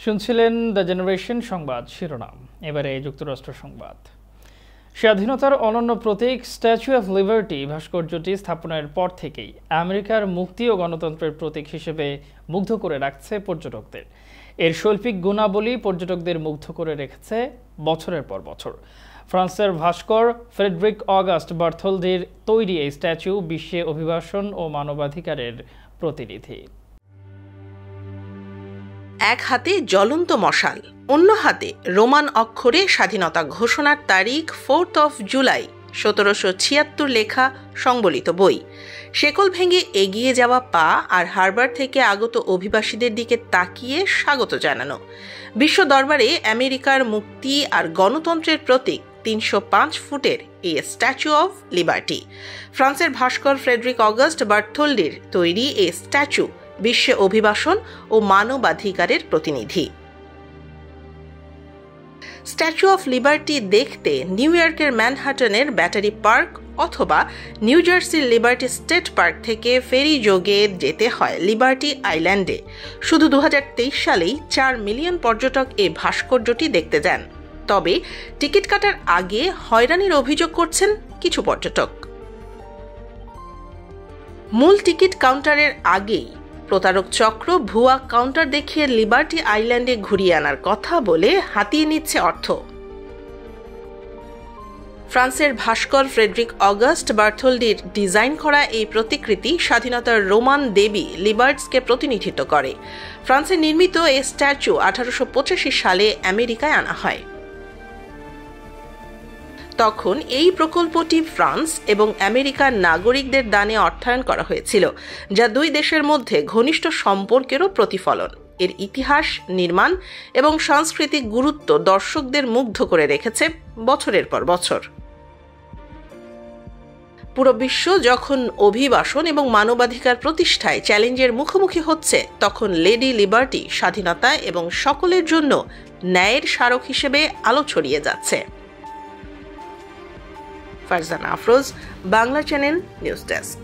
শুনছিলেন the generation সংবাদ শিরোনাম। এবারে যুক্তরাষ্ট্র সংবাদ। স্বাধীনতার অনন্য প্রতীক স্ট্যাচু অফ লিবার্টি ভাস্কর্যটি স্থাপনের পর থেকেই আমেরিকার মুক্তি ও গণতন্ত্রের প্রতীক হিসেবে মুগ্ধ করে রাখছে পর্যটকদের। এর শৈল্পিক গুণাবলী পর্যটকদের মুগ্ধ করে রেখেছে বছরের পর বছর। ফ্রান্সের ভাস্কর ফ্রেডরিক অগাস্ট বার্থোলদির তৈরি এই স্ট্যাচু বিশ্বে অভিবাসন ও মানবাধিকারের প্রতিনিধি। এক হাতে জ্বলন্ত মশাল, অন্য হাতে রোমান অক্ষরে স্বাধীনতা ঘোষণার তারিখ 4 জুলাই 1776 লেখা সংবলিত বই। শেকল ভেঙে এগিয়ে যাওয়া পা আর হারবার থেকে আগত অভিবাসীদের দিকে তাকিয়ে স্বাগত জানানো। বিশ্ব দরবারে আমেরিকার মুক্তি আর গণতন্ত্রের প্রতীক 305 ফুটের এই স্ট্যাচু অফ লিবার্টি। ফ্রান্সের ভাস্কর ফ্রেডরিক অগাস্ট বার্থোলদির তৈরি এই স্ট্যাচু বিশ্বে অভিবাসন ও মানবাধিকারের প্রতিনিধি। স্ট্যাচু অফ লিবার্টি দেখতে নিউ ইয়র্কের ম্যানহাটনের ব্যাটারি পার্ক অথবা নিউ জার্সির লিবার্টি স্টেট পার্ক থেকে ফেরি যোগে যেতে হয় লিবার্টি আইল্যান্ডে। শুধু 2023 সালেই 4 মিলিয়ন পর্যটক এই ভাস্কর্যটি দেখতে যান। তবে টিকিট কাটার আগে হয়রানির অভিযোগ করছেন কিছু পর্যটক। মূল টিকিট কাউন্টারের আগেই প্রতারক চক্র ভুয়া কাউন্টার দেখিয়ে লিবার্টি আইল্যান্ডে ঘুরিয়ে আনার কথা বলে হাতিয়ে নিচ্ছে অর্থ। ফ্রান্সের ভাস্কর ফ্রেডরিক অগাস্ট বার্থোলদির ডিজাইন করা এই প্রতিকৃতি স্বাধীনতার রোমান দেবী লিবার্টসকে প্রতিনিধিত্ব করে। ফ্রান্সে নির্মিত এই স্ট্যাচু 1885 সালে আমেরিকায় আনা হয়। তখন এই প্রকল্পটি ফ্রান্স এবং আমেরিকার নাগরিকদের দানে অর্থায়ন করা হয়েছিল, যা দুই দেশের মধ্যে ঘনিষ্ঠ সম্পর্কেরও প্রতিফলন। এর ইতিহাস, নির্মাণ এবং সাংস্কৃতিক গুরুত্ব দর্শকদের মুগ্ধ করে রেখেছে বছরের পর বছর। পুরো বিশ্ব যখন অভিবাসন এবং মানবাধিকার প্রতিষ্ঠায় চ্যালেঞ্জের মুখোমুখি হচ্ছে, তখন লেডি লিবার্টি স্বাধীনতা এবং সকলের জন্য ন্যায়ের স্মারক হিসেবে আলো ছড়িয়ে যাচ্ছে। Farzana Afroz, Bangla channel, news desk.